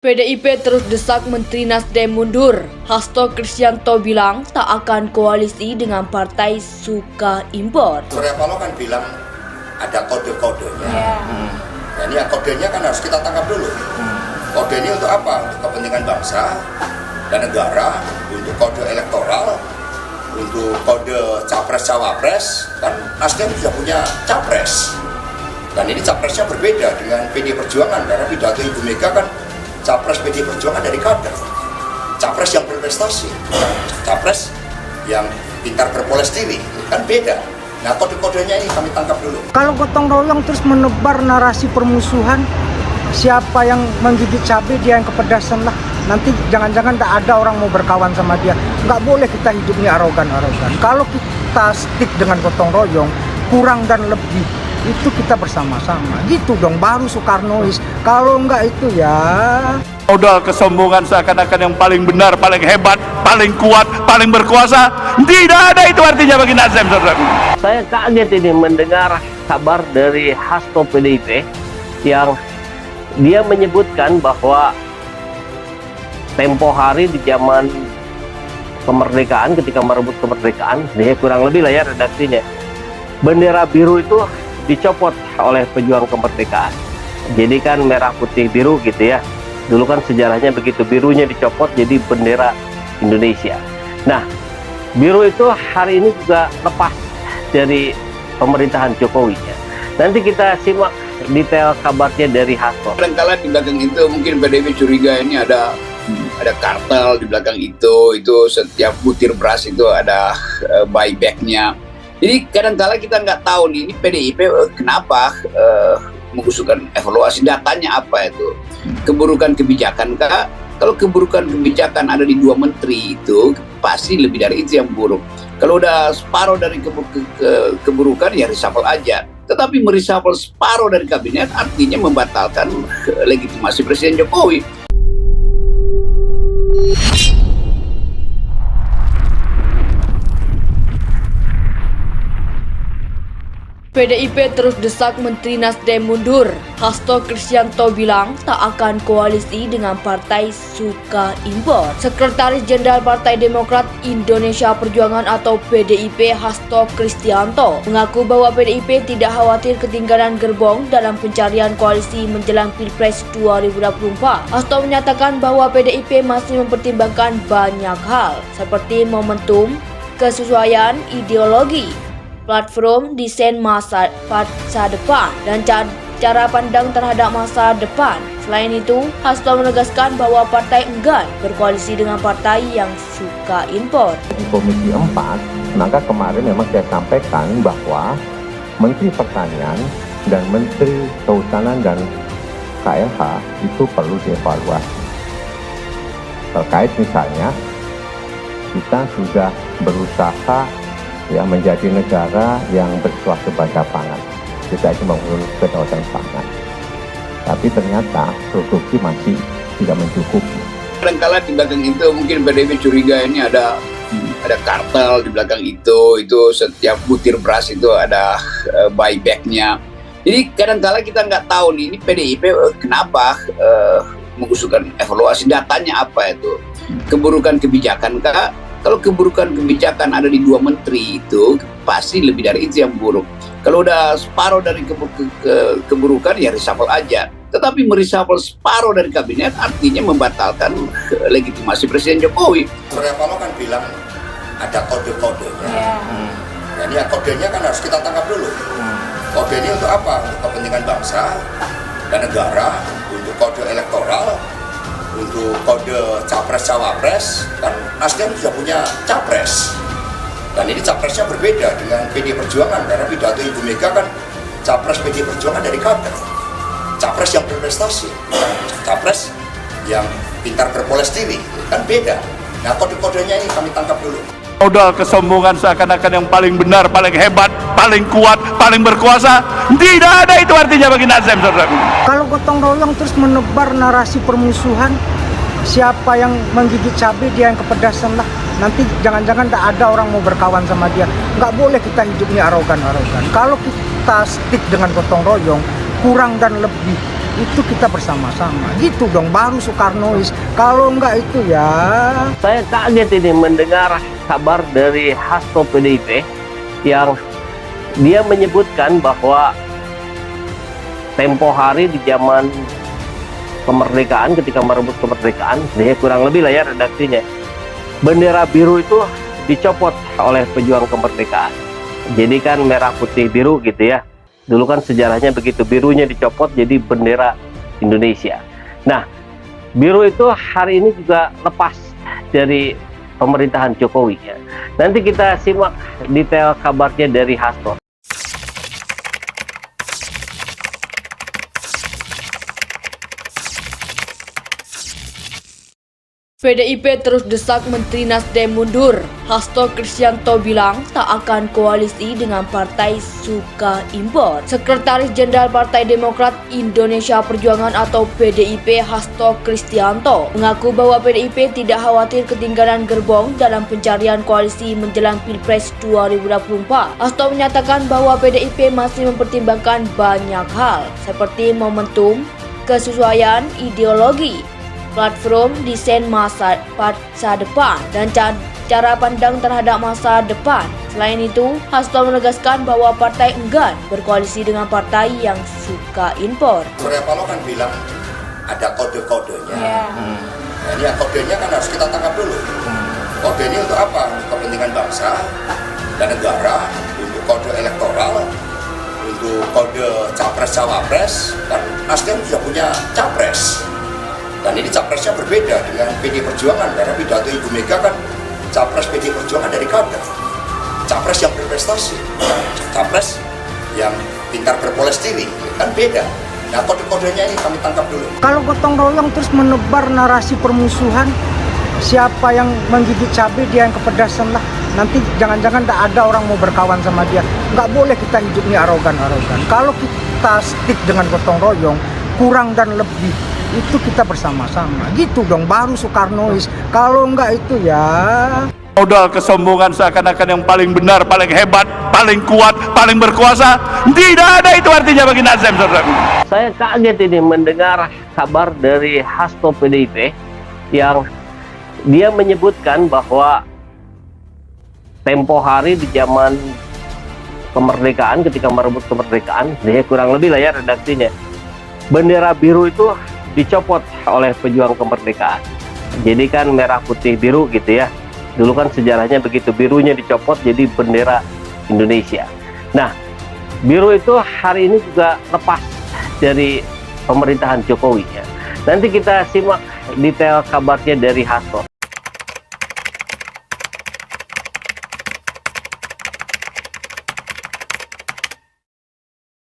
PDIP terus desak Menteri Nasdem mundur. Hasto Kristianto bilang tak akan koalisi dengan partai suka impor. Surya Paloh kan bilang ada kode-kodenya. Dan ya kodenya kan harus kita tangkap dulu. Kode ini untuk apa? Untuk kepentingan bangsa dan negara, untuk kode elektoral, untuk kode capres-cawapres. Kan Nasdem sudah punya capres. Dan ini capresnya berbeda dengan PD Perjuangan karena pidato Ibu Mega kan capres PD Perjuangan dari kader, capres yang berprestasi, capres yang pintar berpoles diri, kan beda. Nah kode-kodenya ini kami tangkap dulu. Kalau gotong royong terus menebar narasi permusuhan, siapa yang menggigit cabai dia yang kepedasan lah. Nanti jangan-jangan tak ada orang mau berkawan sama dia. Nggak boleh kita hidupnya arogan-arogan. Kalau kita stick dengan gotong royong, kurang dan lebih, itu kita bersama-sama gitu dong, baru Soekarnois. Kalau enggak itu ya modal kesombongan seakan-akan yang paling benar, paling hebat, paling kuat, paling berkuasa. Tidak ada itu artinya bagi Nasdem, saudaraku. Saya kaget ini mendengar kabar dari Hasto PDIP yang dia menyebutkan bahwa tempo hari di zaman kemerdekaan, ketika merebut kemerdekaan, dia kurang lebih lah ya redaksinya, bendera biru itu dicopot oleh pejuang kemerdekaan. Jadi kan merah putih biru gitu ya. Dulu kan sejarahnya begitu, birunya dicopot jadi bendera Indonesia. Nah, biru itu hari ini juga lepas dari pemerintahan Jokowi ya. Nanti kita simak detail kabarnya dari Hasto. Kadang-kala di belakang itu mungkin PDIP curiga ini ada kartel di belakang itu setiap butir beras itu ada buybacknya. Jadi kadang-kala kita nggak tahu nih, ini PDIP kenapa mengusulkan evaluasi, datanya apa itu? Keburukan kebijakan kah? Kalau keburukan kebijakan ada di dua menteri itu, pasti lebih dari itu yang buruk. Kalau udah separuh dari keburukan ya reshuffle aja. Tetapi mereshuffle separuh dari kabinet artinya membatalkan legitimasi Presiden Jokowi. PDIP terus desak Menteri Nasdem mundur. Hasto Kristianto bilang tak akan koalisi dengan partai suka impor. Sekretaris Jenderal Partai Demokrat Indonesia Perjuangan atau PDIP Hasto Kristianto mengaku bahwa PDIP tidak khawatir ketinggalan gerbong dalam pencarian koalisi menjelang Pilpres 2024. Hasto menyatakan bahwa PDIP masih mempertimbangkan banyak hal seperti momentum, kesesuaian ideologi, platform desain masa depan, dan cara pandang terhadap masa depan. Selain itu, Hasto menegaskan bahwa partai enggan berkoalisi dengan partai yang suka impor. Di Komisi 4, maka kemarin memang saya sampaikan bahwa Menteri Pertanian dan Menteri Kehutanan dan KLH itu perlu dievaluasi. Terkait misalnya, kita sudah berusaha menjadi negara yang bersuasembada pangan. Kita itu membangun kedaulatan pangan. Tapi ternyata produksi masih tidak mencukupi. Kadang-kala di belakang itu mungkin PDIP curiga ini ada kartel di belakang itu setiap butir beras itu ada buybacknya. Jadi kadang-kala kita nggak tahu nih, ini PDIP kenapa mengusulkan evaluasi, datanya apa itu? Keburukan kebijakan kah? Kalau keburukan kebijakan ada di dua menteri itu, pasti lebih dari itu yang buruk. Kalau udah separuh dari keburukan ya reshuffle aja. Tetapi mereshuffle separuh dari kabinet artinya membatalkan legitimasi Presiden Jokowi. Surya Paloh kan bilang ada kode-kodenya. Dan ya kodenya kan harus kita tangkap dulu. Kode ini untuk apa? Untuk kepentingan bangsa dan negara, untuk kode elektoral, untuk kode capres-cawapres. Kan Nasdem sudah punya capres. Dan ini capresnya berbeda dengan PD Perjuangan karena pidato Ibu Mega kan capres PD Perjuangan dari kader, capres yang berprestasi, capres yang pintar berpoles diri, kan beda. Nah kode-kodenya ini kami tangkap dulu. Modal kesombongan seakan-akan yang paling benar, paling hebat, paling kuat, paling berkuasa. Tidak ada itu artinya bagi Nasdem, saudaraku. kalau gotong royong terus menebar narasi permusuhan, siapa yang menggigit cabai dia yang kepedasan lah. Nanti jangan-jangan tak ada orang mau berkawan sama dia. Nggak boleh kita hidupnya arogan-arogan. Kalau kita stick dengan gotong royong, kurang dan lebih, itu kita bersama-sama. Gitu dong, baru Soekarnois. Kalau enggak itu ya. Saya kaget ini mendengar kabar dari Hasto PDIP yang dia menyebutkan bahwa tempo hari di zaman kemerdekaan, ketika merebut kemerdekaan, dia kurang lebih lah ya redaksinya, bendera biru itu dicopot oleh pejuang kemerdekaan. Jadi kan merah putih biru gitu ya. Dulu kan sejarahnya begitu, birunya dicopot jadi bendera Indonesia. Nah, biru itu hari ini juga lepas dari pemerintahan Jokowi ya. Nanti kita simak detail kabarnya dari Hasto. PDIP terus desak Menteri Nasdem mundur. Hasto Kristianto bilang tak akan koalisi dengan Partai Suka Impor. Sekretaris Jenderal Partai Demokrat Indonesia Perjuangan atau PDIP Hasto Kristianto mengaku bahwa PDIP tidak khawatir ketinggalan gerbong dalam pencarian koalisi menjelang Pilpres 2024. Hasto menyatakan bahwa PDIP masih mempertimbangkan banyak hal seperti momentum, kesesuaian ideologi, platform desain masa depan, dan cara pandang terhadap masa depan. Selain itu, Hasto menegaskan bahwa partai enggan berkoalisi dengan partai yang suka impor. Surya Paloh kan bilang ada kode-kodenya. Nah, ini kodenya kan harus kita tangkap dulu. Kode ini untuk apa? Kepentingan bangsa dan negara, untuk kode elektoral, untuk kode capres-cawapres. Kan Nasdem sudah punya capres. Dan ini capresnya berbeda dengan PD Perjuangan, karena pidato Ibu Mega kan capres PD Perjuangan dari kader, capres yang berprestasi, capres yang pintar berpoles diri, kan beda. Nah, kode-kodenya ini kami tangkap dulu. Kalau gotong royong terus menebar narasi permusuhan, siapa yang menggigit cabai dia yang kepedasan lah. Nanti jangan-jangan tak ada orang mau berkawan sama dia. Nggak boleh kita hidup ini arogan-arogan. Kalau kita stick dengan gotong royong, kurang dan lebih, itu kita bersama-sama. Gitu dong, baru Soekarnois. Kalau enggak itu ya. Modal kesombongan seakan-akan yang paling benar, paling hebat, paling kuat, paling berkuasa. Tidak ada itu artinya bagi Nasdem, saudara. Saya kaget ini mendengar kabar dari Hasto PDIP yang dia menyebutkan bahwa tempo hari di zaman kemerdekaan, ketika merebut kemerdekaan, dia kurang lebih lah ya redaksinya, bendera biru itu dicopot oleh pejuang kemerdekaan. Jadi kan merah putih biru gitu ya. Dulu kan sejarahnya begitu, birunya dicopot jadi bendera Indonesia. Nah, biru itu hari ini juga lepas dari pemerintahan Jokowi ya. Nanti kita simak detail kabarnya dari Hasto.